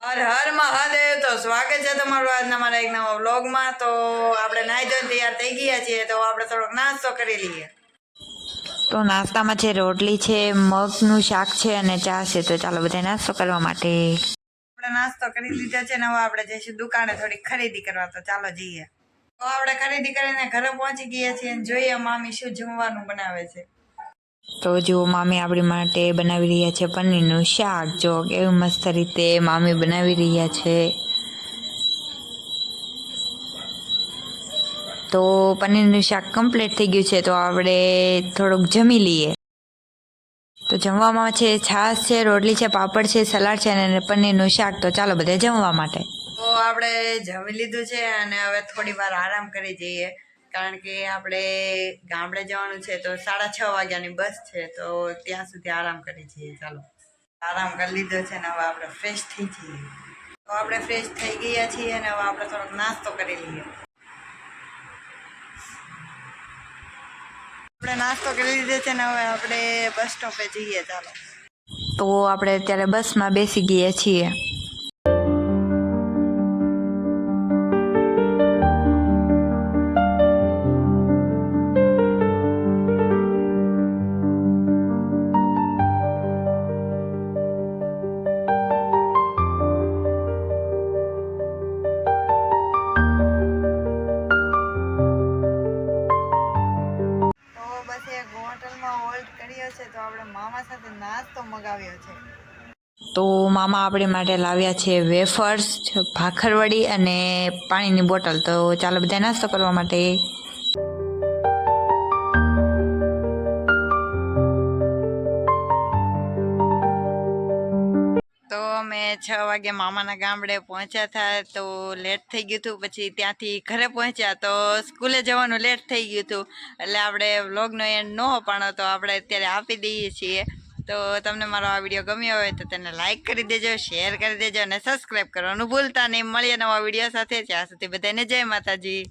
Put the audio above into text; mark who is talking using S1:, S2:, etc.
S1: હર હર મહાદેવ. તો સ્વાગત છે તમારું આજના મારા એક નવા વ્લોગમાં. તો આપણે નાહી ધોઈને તૈયાર થઈ ગયા છીએ, તો આપણે થોડોક નાસ્તો કરી લઈએ.
S2: તો નાસ્તામાં છે રોટલી છે, મગનું શાક છે અને ચા છે. તો ચાલો બધા નાસ્તો કરવા માટે.
S1: આપણે નાસ્તો કરી લીધો છે ને હવે આપણે જઈશું દુકાને થોડી ખરીદી કરવા. તો ચાલો જઈએ. તો આપણે ખરીદી કરીને ઘરે પહોંચી ગયા છીએ અને જોઈએ મામી શું જમવાનું બનાવે છે.
S2: તો જો મામી આપણી માટે બનાવી રહ્યા છે પનીરનું શાક. જો કેવું મસ્ત રીતે મામી બનાવી રહ્યા છે. તો પનીરનું શાક કમ્પ્લીટ થઈ ગયું છે, તો આપણે થોડુંક જમી લઈએ. તો જમવામાં છે છાશ છે, રોટલી છે, પાપડ છે, સલાડ છે અને પનીરનું શાક. તો ચાલો બધા જમવા માટે.
S1: તો આપણે જમી લીધું છે અને હવે થોડી વાર આરામ કરી જઈએ, કારણ કે આપણે ગામડે જવાનું છે. તો 6:30 વાગ્યાની બસ છે, તો ત્યાં સુધી આરામ કરી જઈએ. ચાલો આરામ કરી લીધો છે ને હવે આપણે ફ્રેશ થઈ જઈએ. તો આપણે ફ્રેશ થઈ ગયા છીએ અને હવે આપણે થોડોક નાસ્તો કરી લઈએ. આપણે નાસ્તો કરી લીધો છે ને હવે આપણે બસ સ્ટોપે જઈએ. ચાલો
S2: તો આપણે અત્યારે બસમાં બેસી ગયા છીએ.
S1: તો આપણે મામા સાથે નાસ્તો મગાવ્યો છે.
S2: તો મામા આપણી માટે લાવ્યા છે વેફર્સ, ભાખરવડી અને પાણીની બોટલ. તો ચાલો બધા નાસ્તો કરવા માટે.
S1: તો અમે 6 વાગે મામાના ગામડે પહોંચ્યા હતા. તો લેટ થઈ ગયું હતું. પછી ત્યાંથી ઘરે પહોંચ્યા તો સ્કૂલે જવાનું લેટ થઈ ગયું હતું, એટલે આપણે વ્લોગનો એન્ડ ન અપાણો. તો આપણે અત્યારે આપી દઈએ છીએ. તો તમને મારો આ વિડીયો ગમ્યો હોય તો તેને લાઈક કરી દેજો, શેર કરી દેજો અને સબસ્ક્રાઈબ કરવાનું ભૂલતા નહીં. મળીએ નવા વિડીયો સાથે. ત્યાં સુધી બધાને જય માતાજી.